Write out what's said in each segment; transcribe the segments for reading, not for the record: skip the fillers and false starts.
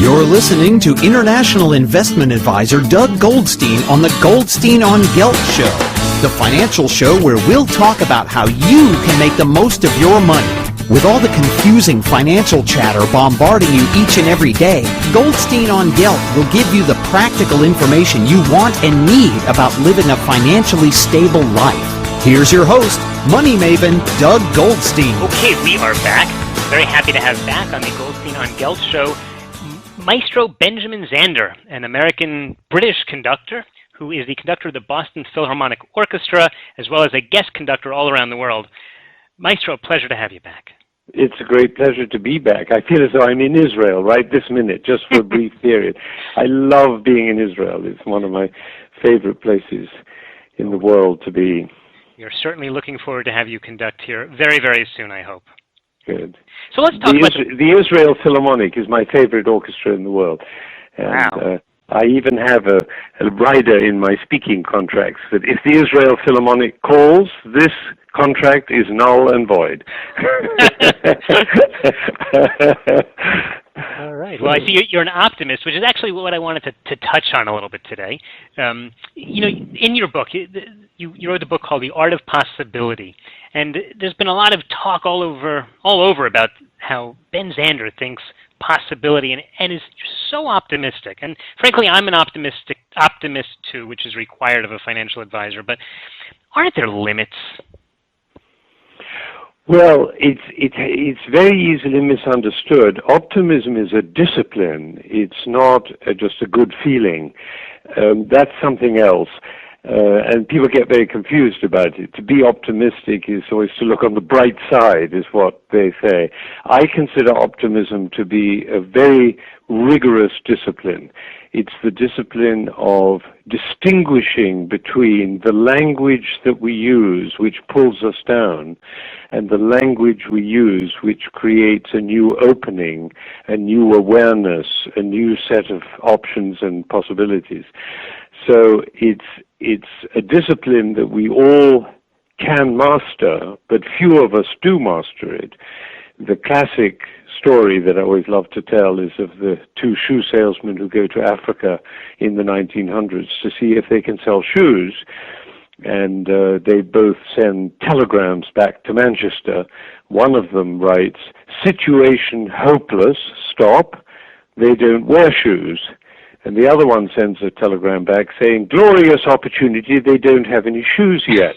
You're listening to international investment advisor Doug Goldstein on the Goldstein on Gelt show, the financial show where we'll talk about how you can make the most of your money. With all the confusing financial chatter bombarding you each and every day, Goldstein on Gelt will give you the practical information you want and need about living a financially stable life. Here's your host, money maven Doug Goldstein. Okay, we are back. Very happy to have back on the Goldstein on Gelt show Maestro Benjamin Zander, an American-British conductor who is the conductor of the Boston Philharmonic Orchestra, as well as a guest conductor all around the world. Maestro, pleasure to have you back. It's a great pleasure to be back. I feel as though I'm in Israel right this minute, just for a brief period. I love being in Israel. It's one of my favorite places in the world to be. We're certainly looking forward to have you conduct here very, very soon, I hope. Good. So let's talk about the Israel Philharmonic is my favorite orchestra in the world. And, wow. I even have a rider in my speaking contracts that if the Israel Philharmonic calls, this contract is null and void. All right. Well, I see you're an optimist, which is actually what I wanted to touch on a little bit today. You know, in your book, you wrote a book called The Art of Possibility, and there's been a lot of talk all over about how Ben Zander thinks possibility and is so optimistic. And frankly, I'm an optimist too, which is required of a financial advisor. But aren't there limits? Well, it's very easily misunderstood. Optimism is a discipline. It's not just a good feeling. That's something else. And people get very confused about it. To be optimistic is always to look on the bright side, is what they say. I consider optimism to be a very rigorous discipline. It's the discipline of distinguishing between the language that we use, which pulls us down, and the language we use, which creates a new opening, a new awareness, a new set of options and possibilities. So it's a discipline that we all can master, but few of us do master it. The classic story that I always love to tell is of the two shoe salesmen who go to Africa in the 1900s to see if they can sell shoes. And they both send telegrams back to Manchester. One of them writes, "Situation hopeless, stop, they don't wear shoes." And the other one sends a telegram back saying, "Glorious opportunity, they don't have any shoes yet."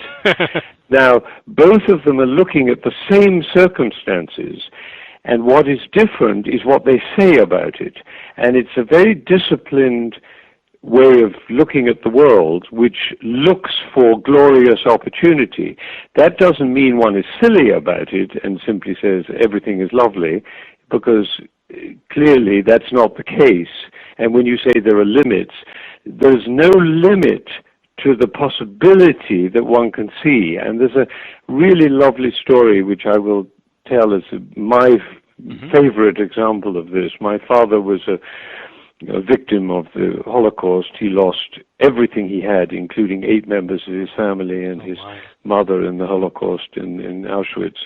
Now, both of them are looking at the same circumstances, and what is different is what they say about it. And it's a very disciplined way of looking at the world, which looks for glorious opportunity. That doesn't mean one is silly about it and simply says everything is lovely, because clearly that's not the case. And when you say there are limits, there's no limit to the possibility that one can see. And there's a really lovely story which I will tell as my favorite example of this. My father was a victim of the Holocaust. He lost everything he had, including 8 members of his family and his mother in the Holocaust in Auschwitz.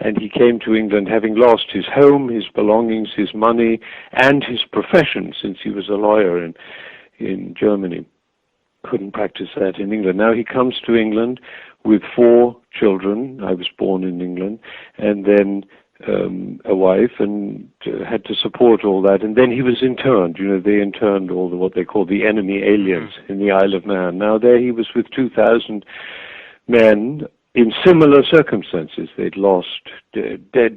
And he came to England having lost his home, his belongings, his money, and his profession, since he was a lawyer in Germany. Couldn't practice that in England. Now he comes to England with 4 children. I was born in England. And then a wife, and had to support all that. And then he was interned. You know, they interned all what they call the enemy aliens in the Isle of Man. Now there he was with 2,000 men in similar circumstances. They'd lost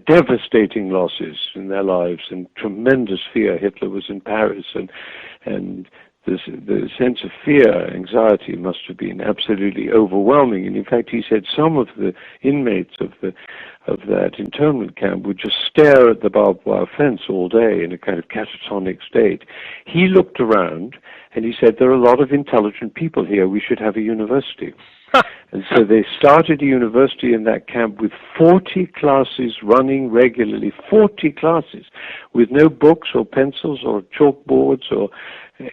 devastating losses in their lives and tremendous fear. Hitler was in Paris, and the sense of fear, anxiety must have been absolutely overwhelming. And in fact, he said some of the inmates of that internment camp would just stare at the barbed wire fence all day in a kind of catatonic state. He looked around and he said, "There are a lot of intelligent people here. We should have a university." And so they started a university in that camp with 40 classes running regularly, 40 classes, with no books or pencils or chalkboards or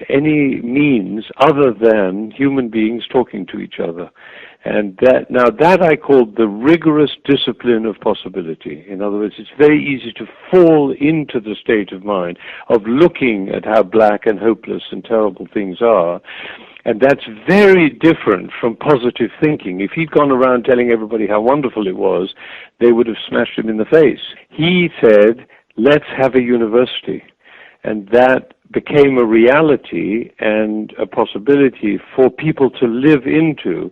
any means other than human beings talking to each other. And that I call the rigorous discipline of possibility. In other words, it's very easy to fall into the state of mind of looking at how black and hopeless and terrible things are. And that's very different from positive thinking. If he'd gone around telling everybody how wonderful it was, they would have smashed him in the face. He said, let's have a university. And that became a reality and a possibility for people to live into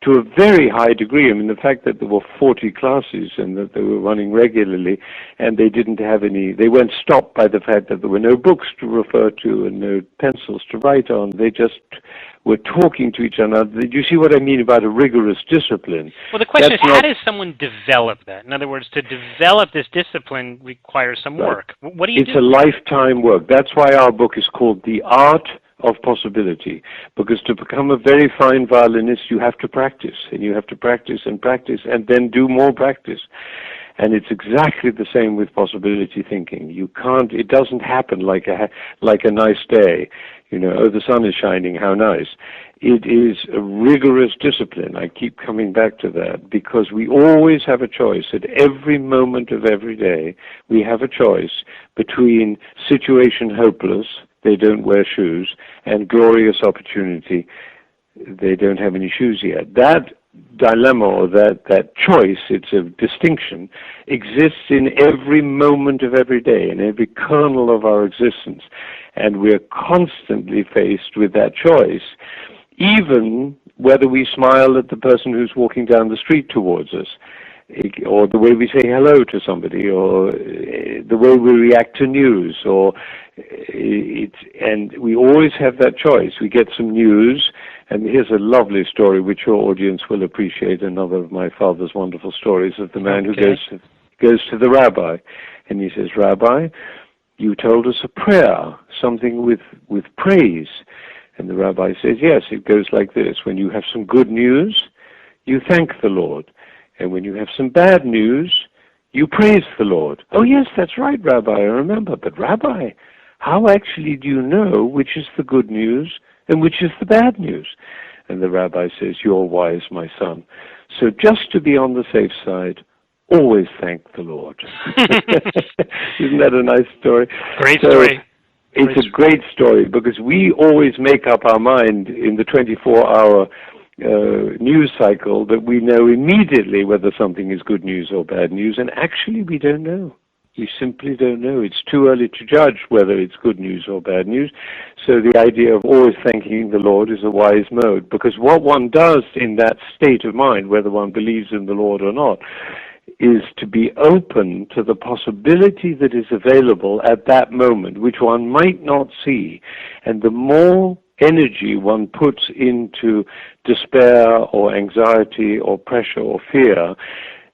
to a very high degree. I mean, the fact that there were 40 classes and that they were running regularly and they didn't have any, they weren't stopped by the fact that there were no books to refer to and no pencils to write on. They just were talking to each other. Do you see what I mean about a rigorous discipline? Well, the question is, how does someone develop that? In other words, to develop this discipline requires some work. What do you do? It's a lifetime work. That's why our book is called The Art of Possibility, because to become a very fine violinist, you have to practice, and you have to practice and practice, and then do more practice. And it's exactly the same with possibility thinking. You can't, it doesn't happen like a nice day. You know, oh, the sun is shining, how nice. It is a rigorous discipline. I keep coming back to that because we always have a choice. At every moment of every day, we have a choice between situation hopeless, they don't wear shoes, and glorious opportunity, they don't have any shoes yet. That dilemma or that choice, it's a distinction, exists in every moment of every day, in every kernel of our existence. And we're constantly faced with that choice, even whether we smile at the person who's walking down the street towards us, or the way we say hello to somebody, or the way we react to news, and we always have that choice. We get some news, and here's a lovely story which your audience will appreciate, another of my father's wonderful stories of the man who goes to the rabbi, and he says, Rabbi, you told us a prayer, something with praise. And the rabbi says, yes, it goes like this. When you have some good news, you thank the Lord. And when you have some bad news, you praise the Lord. Oh, yes, that's right, Rabbi, I remember. But Rabbi, how actually do you know which is the good news and which is the bad news? And the rabbi says, you're wise, my son. So just to be on the safe side, always thank the Lord. Isn't that a nice story? Great story. It's a great story because we always make up our mind in the 24-hour news cycle that we know immediately whether something is good news or bad news, and actually we don't know. We simply don't know. It's too early to judge whether it's good news or bad news. So the idea of always thanking the Lord is a wise mode, because what one does in that state of mind, whether one believes in the Lord or not, is to be open to the possibility that is available at that moment, which one might not see. And the more energy one puts into despair or anxiety or pressure or fear,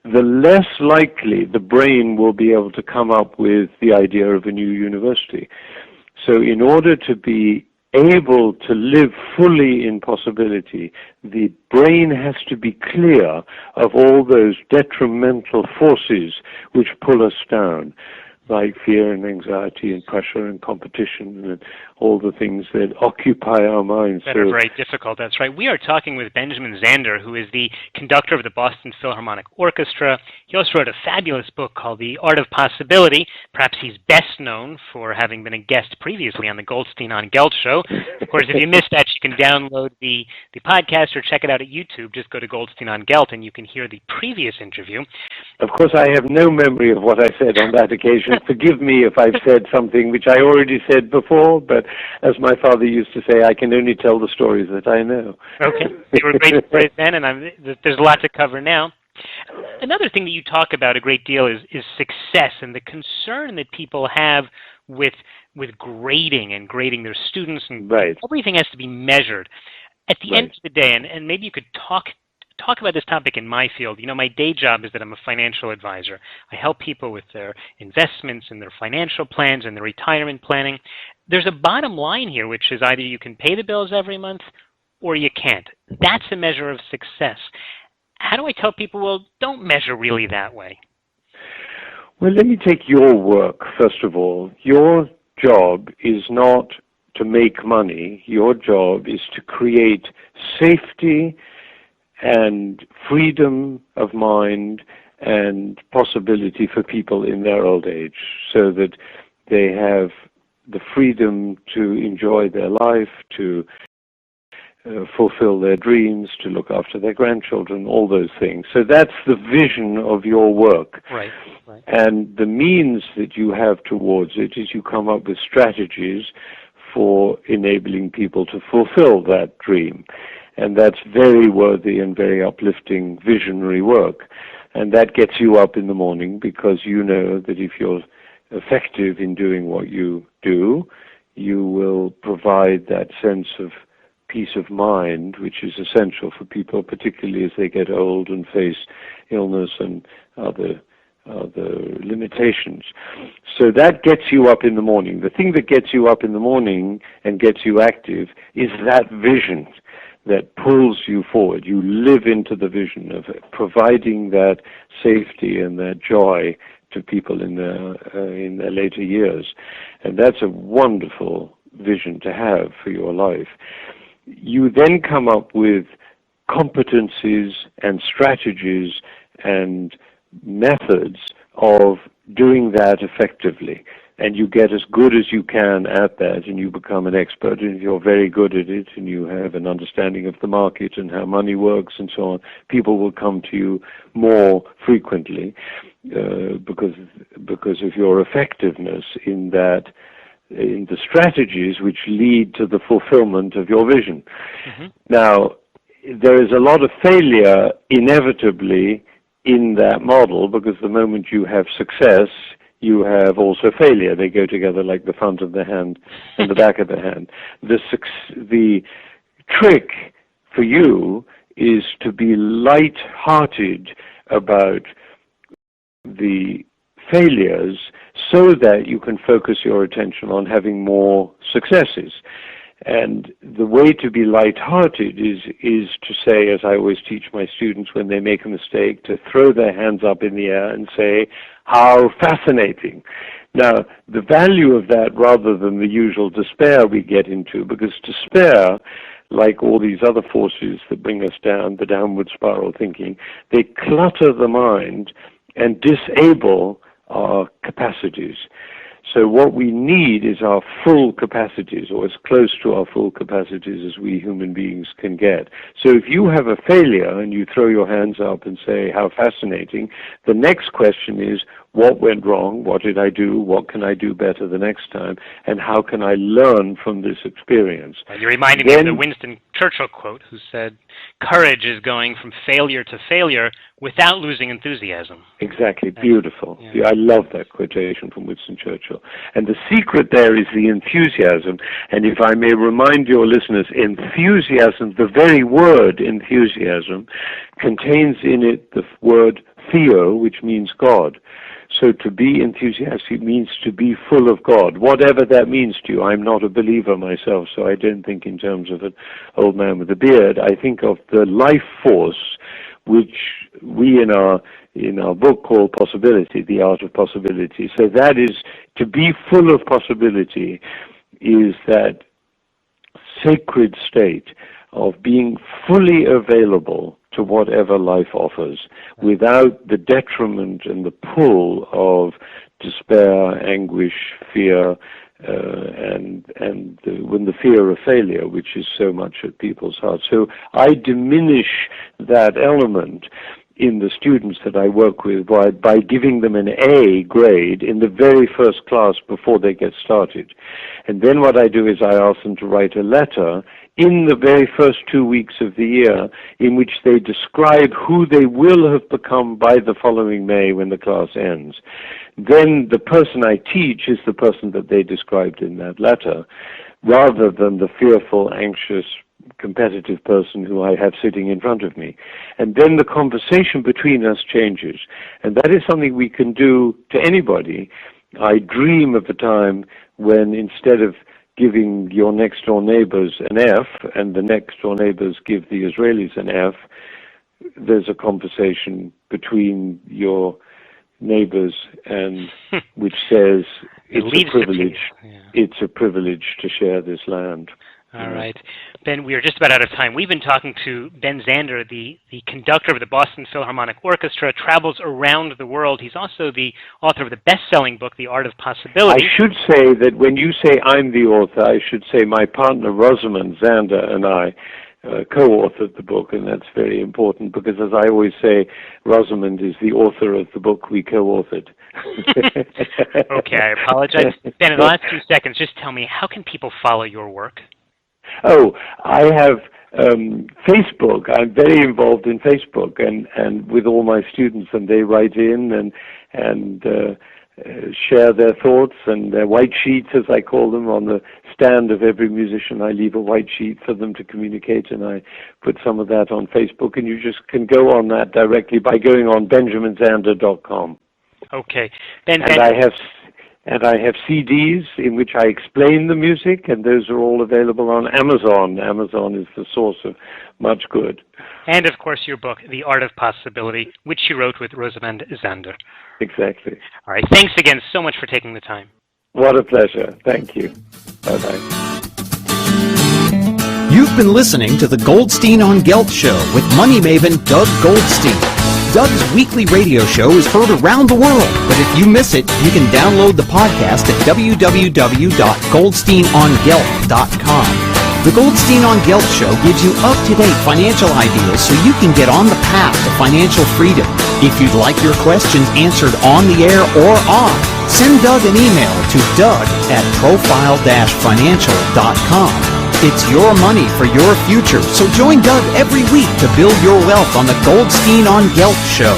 the less likely the brain will be able to come up with the idea of a new university. So in order to be able to live fully in possibility, the brain has to be clear of all those detrimental forces which pull us down, like fear and anxiety and pressure and competition and all the things that occupy our minds. That are very difficult, that's right. We are talking with Benjamin Zander, who is the conductor of the Boston Philharmonic Orchestra. He also wrote a fabulous book called The Art of Possibility. Perhaps he's best known for having been a guest previously on the Goldstein on Gelt show. Of course, if you missed that, you can download the podcast or check it out at YouTube. Just go to Goldstein on Gelt and you can hear the previous interview. Of course, I have no memory of what I said on that occasion. Forgive me if I've said something which I already said before, but as my father used to say, I can only tell the stories that I know. Okay. You were great stories then, and there's a lot to cover now. Another thing that you talk about a great deal is success and the concern that people have with grading and grading their students, and everything has to be measured. At the end of the day, and maybe you could talk about this topic in my field. You know, my day job is that I'm a financial advisor. I help people with their investments and their financial plans and their retirement planning. There's a bottom line here, which is either you can pay the bills every month or you can't. That's a measure of success. How do I tell people, well, don't measure really that way? Well, let me take your work, first of all. Your job is not to make money. Your job is to create safety and freedom of mind and possibility for people in their old age, so that they have the freedom to enjoy their life, to fulfill their dreams, to look after their grandchildren, all those things. So that's the vision of your work. Right, right. And the means that you have towards it is you come up with strategies for enabling people to fulfill that dream. And that's very worthy and very uplifting visionary work. And that gets you up in the morning, because you know that if you're effective in doing what you do, you will provide that sense of peace of mind, which is essential for people, particularly as they get old and face illness and other limitations. So that gets you up in the morning. The thing that gets you up in the morning and gets you active is that vision that pulls you forward. You live into the vision of providing that safety and that joy to people in their later years. And that's a wonderful vision to have for your life. You then come up with competencies and strategies and methods of doing that effectively. And you get as good as you can at that, and you become an expert. And if you're very good at it, and you have an understanding of the market and how money works and so on, people will come to you more frequently because of your effectiveness in the strategies which lead to the fulfillment of your vision. Mm-hmm. Now, there is a lot of failure inevitably in that model, because the moment you have success, you have also failure. They go together like the front of the hand and the back of the hand. The trick for you is to be light-hearted about the failures, so that you can focus your attention on having more successes. And the way to be light-hearted is to say, as I always teach my students when they make a mistake, to throw their hands up in the air and say, "How fascinating." Now, the value of that, rather than the usual despair we get into, because despair, like all these other forces that bring us down, the downward spiral thinking, they clutter the mind and disable our capacities. So what we need is our full capacities, or as close to our full capacities as we human beings can get. So if you have a failure and you throw your hands up and say, "How fascinating," the next question is, what went wrong? What did I do? What can I do better the next time? And how can I learn from this experience? You're reminding me of the Winston Churchill quote, who said, "Courage is going from failure to failure without losing enthusiasm." Exactly. Beautiful. Yeah, I love that quotation from Winston Churchill. And the secret there is the enthusiasm. And if I may remind your listeners, enthusiasm, the very word enthusiasm, contains in it the word theo, which means God. So to be enthusiastic means to be full of God, whatever that means to you. I'm not a believer myself, so I don't think in terms of an old man with a beard. I think of the life force which we in our book call possibility, the art of possibility. So that is, to be full of possibility is that sacred state of being fully available to whatever life offers, without the detriment and the pull of despair, anguish, fear, when the fear of failure, which is so much at people's hearts. So I diminish that element in the students that I work with by giving them an A grade in the very first class before they get started. And then what I do is I ask them to write a letter in the very first 2 weeks of the year in which they describe who they will have become by the following May when the class ends. Then the person I teach is the person that they described in that letter, rather than the fearful, anxious, competitive person who I have sitting in front of me. And then the conversation between us changes. And that is something we can do to anybody. I dream of the time when, instead of giving your next door neighbors an F and the next door neighbors give the Israelis an F, there's a conversation between your neighbors and which says it's a privilege. Yeah. It's a privilege to share this land. All right. Ben, we are just about out of time. We've been talking to Ben Zander, the conductor of the Boston Philharmonic Orchestra, travels around the world. He's also the author of the best-selling book, The Art of Possibility. I should say that when you say I'm the author, I should say my partner Rosamund Zander and I co-authored the book, and that's very important because, as I always say, Rosamund is the author of the book we co-authored. Okay, I apologize. Ben, in the last 2 seconds, just tell me, how can people follow your work? Oh, I have Facebook. I'm very involved in Facebook and with all my students, and they write in and share their thoughts and their white sheets, as I call them. On the stand of every musician, I leave a white sheet for them to communicate, and I put some of that on Facebook, and you just can go on that directly by going on benjaminzander.com. Okay. And I have CDs in which I explain the music, and those are all available on Amazon. Amazon is the source of much good. And, of course, your book, The Art of Possibility, which you wrote with Rosamund Zander. Exactly. All right. Thanks again so much for taking the time. What a pleasure. Thank you. Bye-bye. You've been listening to the Goldstein on Gelt Show with money maven Doug Goldstein. Doug's weekly radio show is heard around the world, but if you miss it, you can download the podcast at www.goldsteinongelt.com. The Goldstein on Gelt Show gives you up-to-date financial ideas so you can get on the path to financial freedom. If you'd like your questions answered on the air or off, send Doug an email to doug@profile-financial.com. It's your money for your future, so join Doug every week to build your wealth on the Goldstein on Gelt Show.